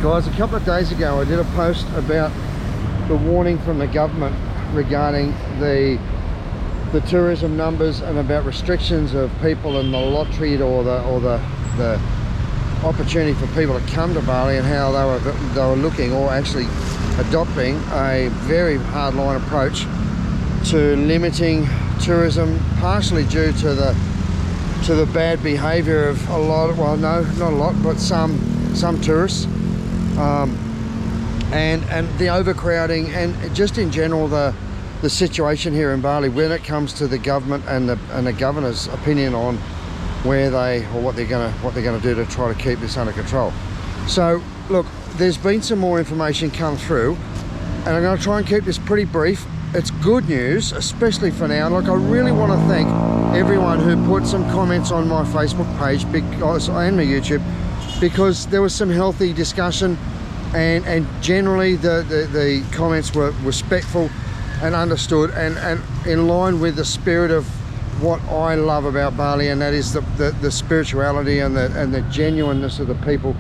guys, a couple of days ago I did a post about the warning from the government regarding the tourism numbers and about restrictions of people in the lottery or the opportunity for people to come to Bali, and how they were looking or actually adopting a very hardline approach to limiting tourism, partially due to the bad behavior of a lot of, well, no, not a lot, but some tourists, and the overcrowding, and just in general the situation here in Bali when it comes to the government and the governor's opinion on where what they're going to do to try to keep this under control. So look, there's been some more information come through, and I'm going to try and keep this pretty brief. It's good news, especially for now. Look, I really want to thank everyone who put some comments on my Facebook page and my YouTube, because there was some healthy discussion, and generally the comments were respectful and understood, and in line with the spirit of what I love about Bali, and that is the spirituality and the genuineness of the people.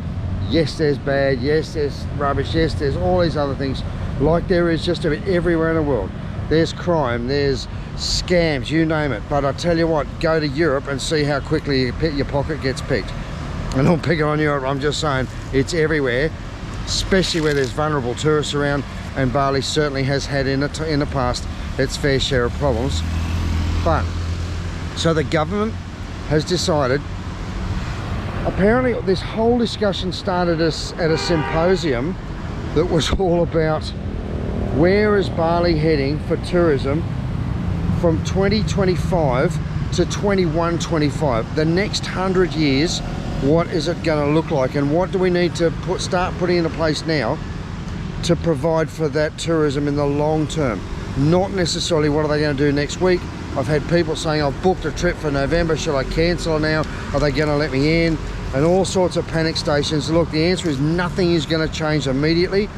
Yes, there's bad, yes, there's rubbish, yes, there's all these other things, like there is just about everywhere in the world. There's crime, there's scams, you name it. But I tell you what, go to Europe and see how quickly your pocket gets picked. And I'm picking on Europe, I'm just saying it's everywhere, especially where there's vulnerable tourists around, and Bali certainly has had in the past its fair share of problems. But so the government has decided, apparently this whole discussion started at a symposium that was all about where is Bali heading for tourism from 2025 to 2125, the next 100 years. What is it going to look like, and what do we need to start putting into place now to provide for that tourism in the long term? Not necessarily what are they going to do next week. I've had people saying, I've booked a trip for November, should I cancel it now? Are they going to let me in? And all sorts of panic stations. Look, the answer is nothing is going to change immediately,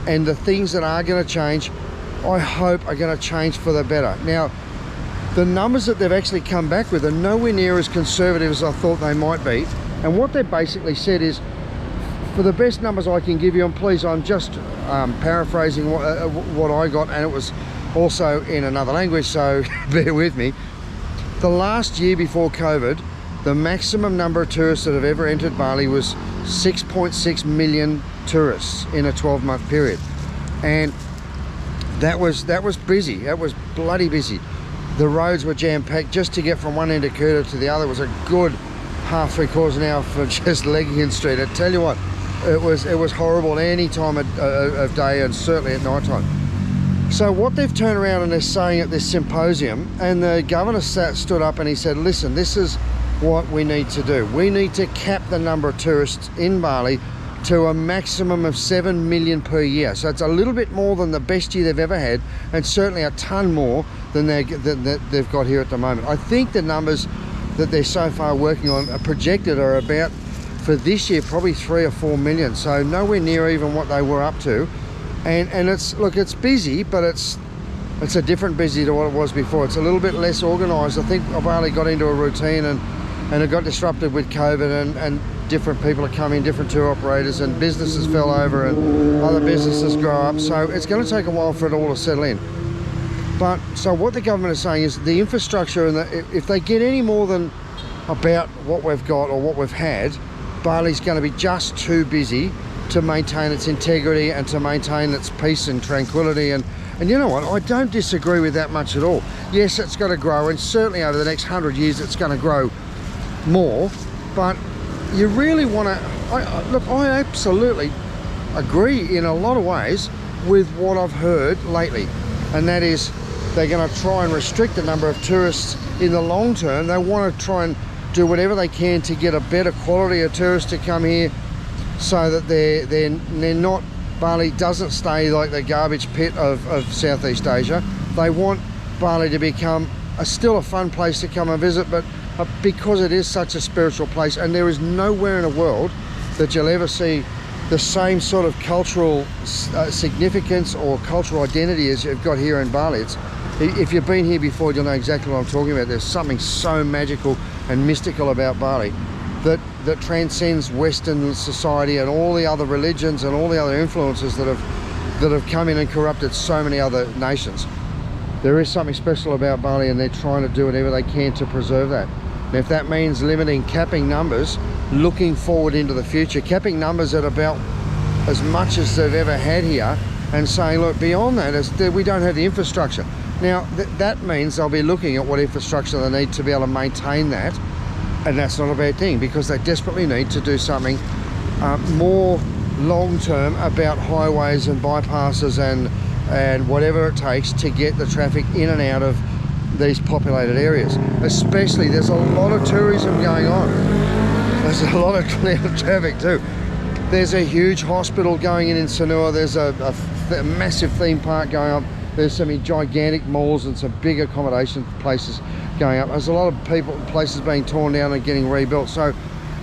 and the things that are going to change, I hope, are going to change for the better. Now, the numbers that they've actually come back with are nowhere near as conservative as I thought they might be. And what they've basically said is, for the best numbers I can give you, and please, I'm just paraphrasing what I got, and it was also in another language, so bear with me. The last year before COVID, the maximum number of tourists that have ever entered Bali was 6.6 million tourists in a 12-month period, and that was busy. That was bloody busy. The roads were jam-packed. Just to get from one end of Kuta to the other was a good half, 3/4 an hour for just legging in street. I tell you what, it was horrible any time of day, and certainly at night time. So what they've turned around and they're saying at this symposium, and the governor stood up and he said, listen, this is what we need to do. We need to cap the number of tourists in Bali to a maximum of 7 million per year. So it's a little bit more than the best year they've ever had, and certainly a ton more than they've got here at the moment. I think the numbers that they're so far working on projected are about, for this year, probably 3 or 4 million. So nowhere near even what they were up to. And it's, look, it's busy, but it's a different busy to what it was before. It's a little bit less organised. I think Bali got into a routine, and it got disrupted with COVID, and different people are coming, different tour operators, and businesses fell over and other businesses grow up. So it's going to take a while for it all to settle in. But so what the government is saying is the infrastructure, and if they get any more than about what we've got or what we've had, Bali's going to be just too busy to maintain its integrity and to maintain its peace and tranquility. And you know what, I don't disagree with that much at all. Yes, it's got to grow, and certainly over the next 100 years it's going to grow more, but you really want to, look, I absolutely agree in a lot of ways with what I've heard lately, and that is they're going to try and restrict the number of tourists in the long term. They want to try and do whatever they can to get a better quality of tourists to come here, so that they're not, Bali doesn't stay like the garbage pit of Southeast Asia. They want Bali to become still a fun place to come and visit, but because it is such a spiritual place, and there is nowhere in the world that you'll ever see the same sort of cultural significance or cultural identity as you've got here in Bali. If you've been here before, you'll know exactly what I'm talking about. There's something so magical and mystical about Bali. that transcends Western society and all the other religions and all the other influences that have come in and corrupted so many other nations. There is something special about Bali, and they're trying to do whatever they can to preserve that. And if that means capping numbers, looking forward into the future, capping numbers at about as much as they've ever had here, and saying, look, beyond that, we don't have the infrastructure. Now, that means they'll be looking at what infrastructure they need to be able to maintain that, and that's not a bad thing, because they desperately need to do something more long-term about highways and bypasses and whatever it takes to get the traffic in and out of these populated areas. Especially, there's a lot of tourism going on. There's a lot of traffic too. There's a huge hospital going in Sanur. There's a massive theme park going up. There's some gigantic malls and some big accommodation places going up. There's a lot of places being torn down and getting rebuilt. So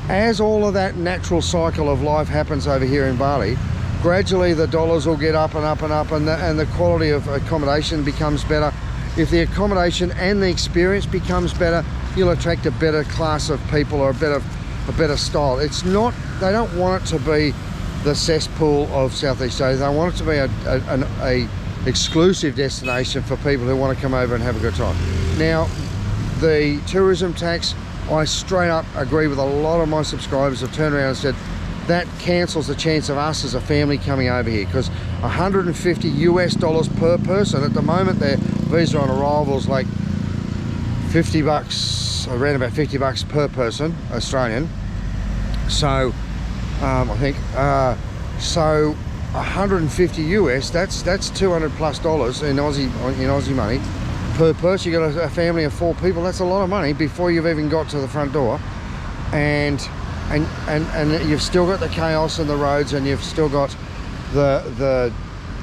as all of that natural cycle of life happens over here in Bali, gradually the dollars will get up and up and up, and the quality of accommodation becomes better. If the accommodation and the experience becomes better, you'll attract a better class of people, or a better style. It's not, they don't want it to be the cesspool of Southeast Asia. They want it to be a exclusive destination for people who want to come over and have a good time. Now, the tourism tax, I straight up agree with a lot of my subscribers have turned around and said that cancels the chance of us as a family coming over here, because $150 per person at the moment, their visa on arrival is like $50, around about $50 per person Australian. So I think so 150 US, that's $200+ in Aussie money per person. You got a family of 4 people. That's a lot of money before you've even got to the front door, and you've still got the chaos in the roads, and you've still got the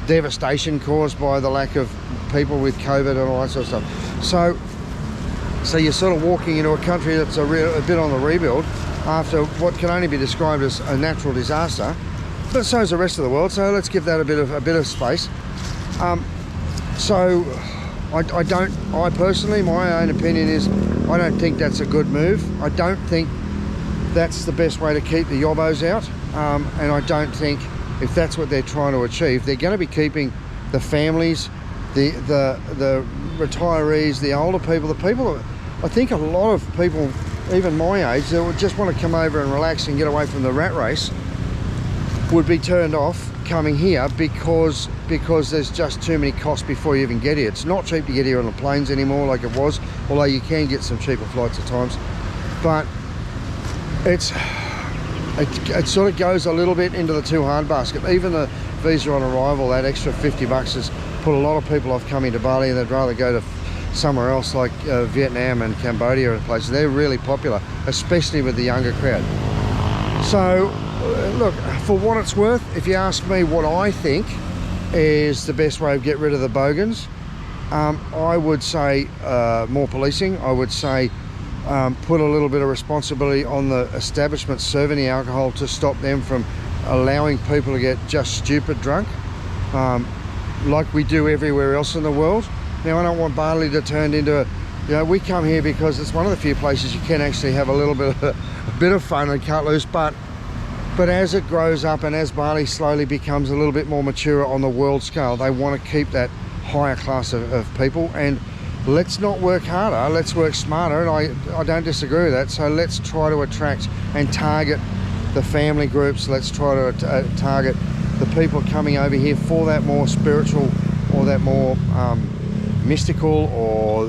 devastation caused by the lack of people with COVID and all that sort of stuff. So you're sort of walking into a country that's a bit on the rebuild after what can only be described as a natural disaster. But so is the rest of the world, so let's give that a bit of space. So I personally, my own opinion is, I don't think that's a good move. I don't think that's the best way to keep the yobbos out, and I don't think, if that's what they're trying to achieve, they're going to be keeping the families, the retirees, the older people, the people that, I think a lot of people, even my age, that would just want to come over and relax and get away from the rat race, would be turned off coming here because there's just too many costs before you even get here. It's not cheap to get here on the planes anymore like it was, although you can get some cheaper flights at times. But it sort of goes a little bit into the too hard basket. Even the visa on arrival, that extra $50 has put a lot of people off coming to Bali, and they'd rather go to somewhere else like Vietnam and Cambodia and places. They're really popular, especially with the younger crowd. So look, for what it's worth, if you ask me what I think is the best way to get rid of the bogans, I would say more policing. I would say put a little bit of responsibility on the establishment serving the alcohol to stop them from allowing people to get just stupid drunk, like we do everywhere else in the world. Now, I don't want Bali to turn into we come here because it's one of the few places you can actually have a bit of fun and cut loose, but as it grows up and as Bali slowly becomes a little bit more mature on the world scale, they want to keep that higher class of people. And let's not work harder, let's work smarter, and I don't disagree with that. So let's try to attract and target the family groups. Let's try to target the people coming over here for that more spiritual, or that more mystical, or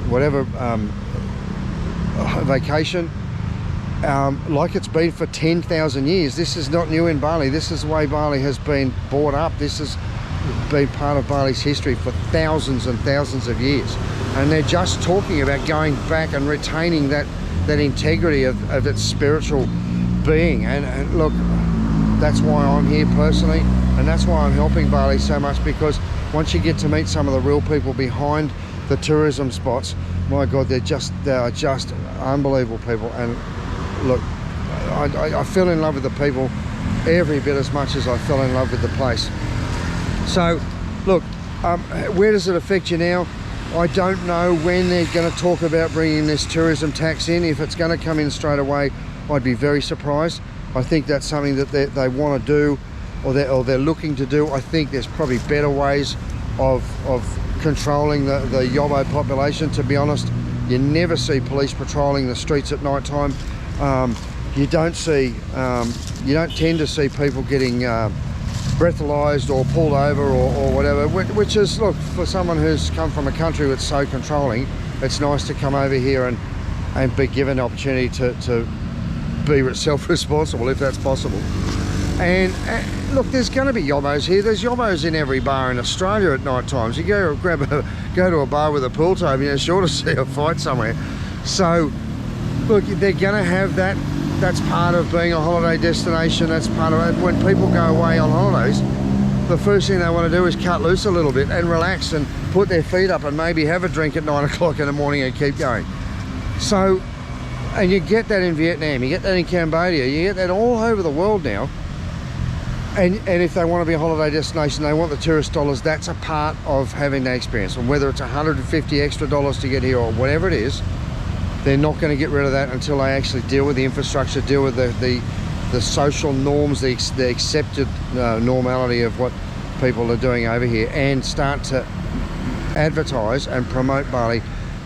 whatever vacation, like it's been for 10,000 years. This is not new in Bali. This is the way Bali has been brought up. This has been part of Bali's history for thousands and thousands of years, and they're just talking about going back and retaining that integrity of its spiritual being. And look, that's why I'm here personally, and that's why I'm helping Bali so much, because once you get to meet some of the real people behind the tourism spots, my God, they are just unbelievable people. And look, I fell in love with the people every bit as much as I fell in love with the place. So look, where does it affect you now? I don't know when they're going to talk about bringing this tourism tax in. If it's going to come in straight away, I'd be very surprised. I think that's something that they want to do, or they're looking to do. I think there's probably better ways of controlling the yobbo population. To be honest, you never see police patrolling the streets at night time. You don't tend to see people getting breathalyzed or pulled over or whatever, which is, look, for someone who's come from a country that's so controlling, it's nice to come over here and be given the opportunity to be self-responsible, if that's possible. And look, there's going to be yobbos here. There's yobbos in every bar in Australia at night times. You go to a bar with a pool table, you're sure to see a fight somewhere. So look, they're going to have that. That's part of being a holiday destination. That's part of it. When people go away on holidays, the first thing they want to do is cut loose a little bit and relax and put their feet up and maybe have a drink at 9 o'clock in the morning and keep going. So, and you get that in Vietnam, you get that in Cambodia, you get that all over the world now. And if they want to be a holiday destination, they want the tourist dollars. That's a part of having that experience. And whether it's $150 extra to get here or whatever it is, they're not going to get rid of that until they actually deal with the infrastructure, deal with the social norms, the accepted normality of what people are doing over here, and start to advertise and promote Bali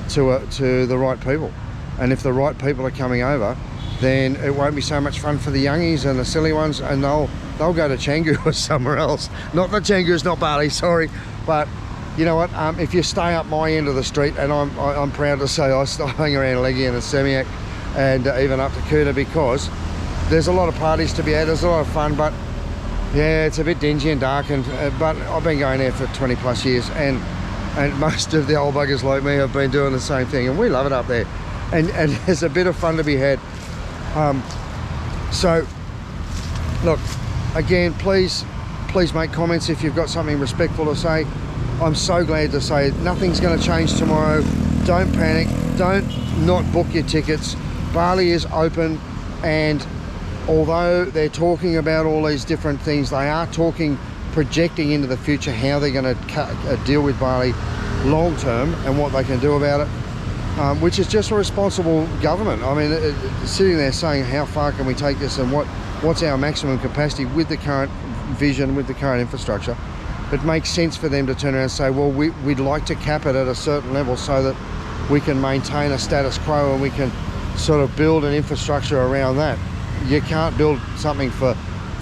to the right people. And if the right people are coming over, then it won't be so much fun for the youngies and the silly ones, and they'll go to Canggu or somewhere else. Not that Canggu's not Bali, sorry, but you know what, if you stay up my end of the street, and I'm proud to say I still hang around Leggy and Semiak and even up to Kuta, because there's a lot of parties to be had, there's a lot of fun, but yeah, it's a bit dingy and dark, but I've been going there for 20 plus years, and most of the old buggers like me have been doing the same thing, and we love it up there, and there's a bit of fun to be had. So look, again, please make comments if you've got something respectful to say. I'm so glad to say nothing's going to change tomorrow. Don't panic, don't not book your tickets. Bali is open, and although they're talking about all these different things, they are projecting into the future how they're going to deal with Bali long term and what they can do about it, which is just a responsible government. I mean, sitting there saying how far can we take this and what's our maximum capacity with the current vision, with the current infrastructure. It makes sense for them to turn around and say, well, we'd like to cap it at a certain level so that we can maintain a status quo and we can sort of build an infrastructure around that. You can't build something for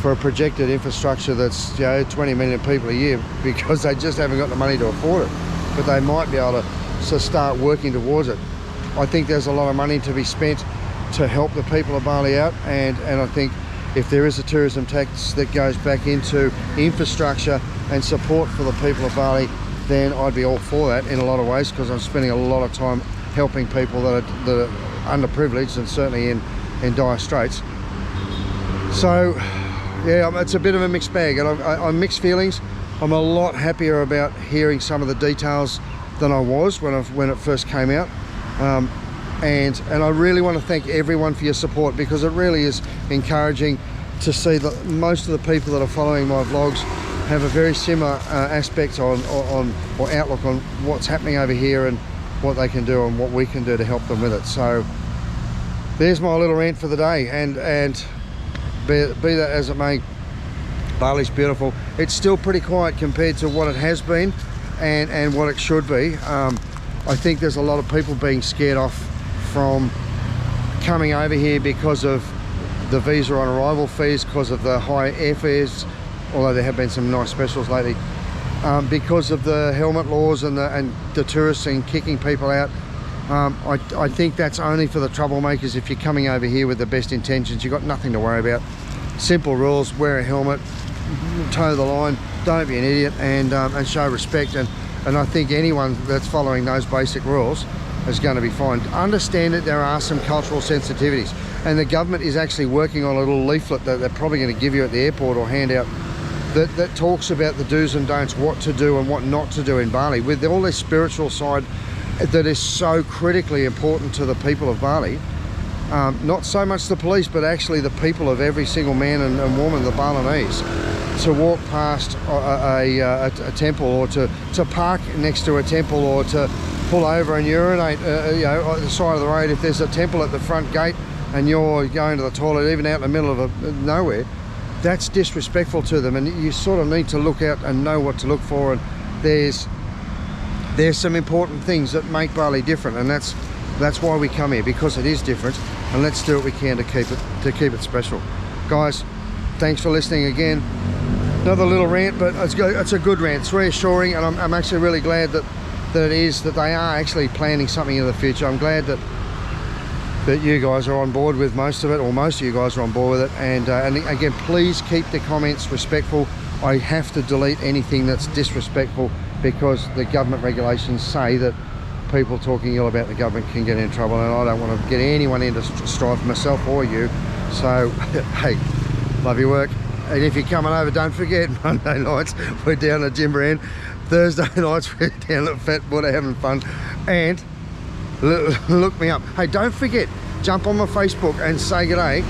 a projected infrastructure that's 20 million people a year, because they just haven't got the money to afford it. But they might be able to start working towards it. I think there's a lot of money to be spent to help the people of Bali out, and I think if there is a tourism tax that goes back into infrastructure and support for the people of Bali, then I'd be all for that in a lot of ways, because I'm spending a lot of time helping people that are underprivileged and certainly in dire straits. So yeah, it's a bit of a mixed bag, and I'm mixed feelings. I'm a lot happier about hearing some of the details than I was when it first came out. And I really want to thank everyone for your support, because it really is encouraging to see that most of the people that are following my vlogs have a very similar aspect on or outlook on what's happening over here and what they can do and what we can do to help them with it. So there's my little rant for the day, and be that as it may, Bali's beautiful. It's still pretty quiet compared to what it has been and what it should be. I think there's a lot of people being scared off from coming over here because of the visa on arrival fees, because of the high airfares, although there have been some nice specials lately, because of the helmet laws and the tourists and kicking people out. I think that's only for the troublemakers. If you're coming over here with the best intentions, you've got nothing to worry about. Simple rules: wear a helmet, toe the line, don't be an idiot, and show respect. And I think anyone that's following those basic rules is going to be fine. Understand that there are some cultural sensitivities, and the government is actually working on a little leaflet that they're probably going to give you at the airport or hand out that talks about the do's and don'ts, what to do and what not to do in Bali, with all this spiritual side that is so critically important to the people of Bali. Not so much the police, but actually the people of every single man and woman, the Balinese, to walk past a temple, or to park next to a temple, or to pull over and urinate, you know, at the side of the road. If there's a temple at the front gate and you're going to the toilet even out in the middle of nowhere, that's disrespectful to them, and you sort of need to look out and know what to look for. And there's some important things that make Bali different, and that's why we come here, because it is different, and let's do what we can to keep it special. Guys, thanks for listening again. Another little rant, but it's a good rant. It's reassuring, and I'm actually really glad that they are actually planning something in the future. I'm glad that you guys are on board with most of it, or most of you guys are on board with it. And again, please keep the comments respectful. I have to delete anything that's disrespectful, because the government regulations say that people talking ill about the government can get in trouble, and I don't want to get anyone into strife, myself or you. So hey, love your work. And if you're coming over, don't forget, Monday nights we're down at Jimbaran, Thursday nights we're down at Fat Buddha having fun, and look me up. Hey, don't forget, jump on my Facebook and say good day,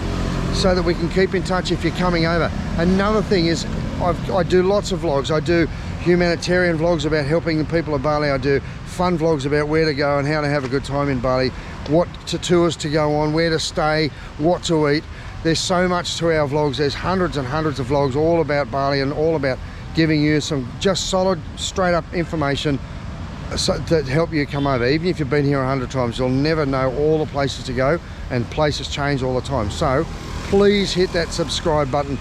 so that we can keep in touch if you're coming over. Another thing is, I do lots of vlogs. I do humanitarian vlogs about helping the people of Bali. I do fun vlogs about where to go and how to have a good time in Bali, what tours to go on, where to stay, what to eat. There's so much to our vlogs. There's hundreds and hundreds of vlogs all about Bali, and all about giving you some just solid, straight up information that help you come over. Even if you've been here 100 times, you'll never know all the places to go, and places change all the time. So please hit that subscribe button.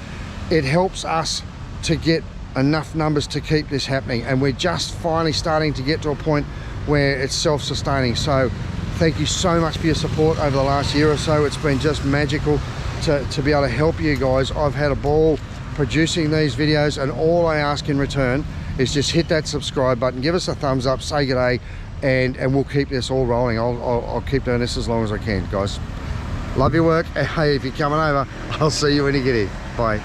It helps us to get enough numbers to keep this happening, and we're just finally starting to get to a point where it's self-sustaining. So thank you so much for your support over the last year or so. It's been just magical to be able to help you guys. I've had a ball producing these videos, and all I ask in return is just hit that subscribe button, give us a thumbs up, say good day, and we'll keep this all rolling. I'll keep doing this as long as I can, guys. Love your work. Hey, if you're coming over, I'll see you when you get here. Bye.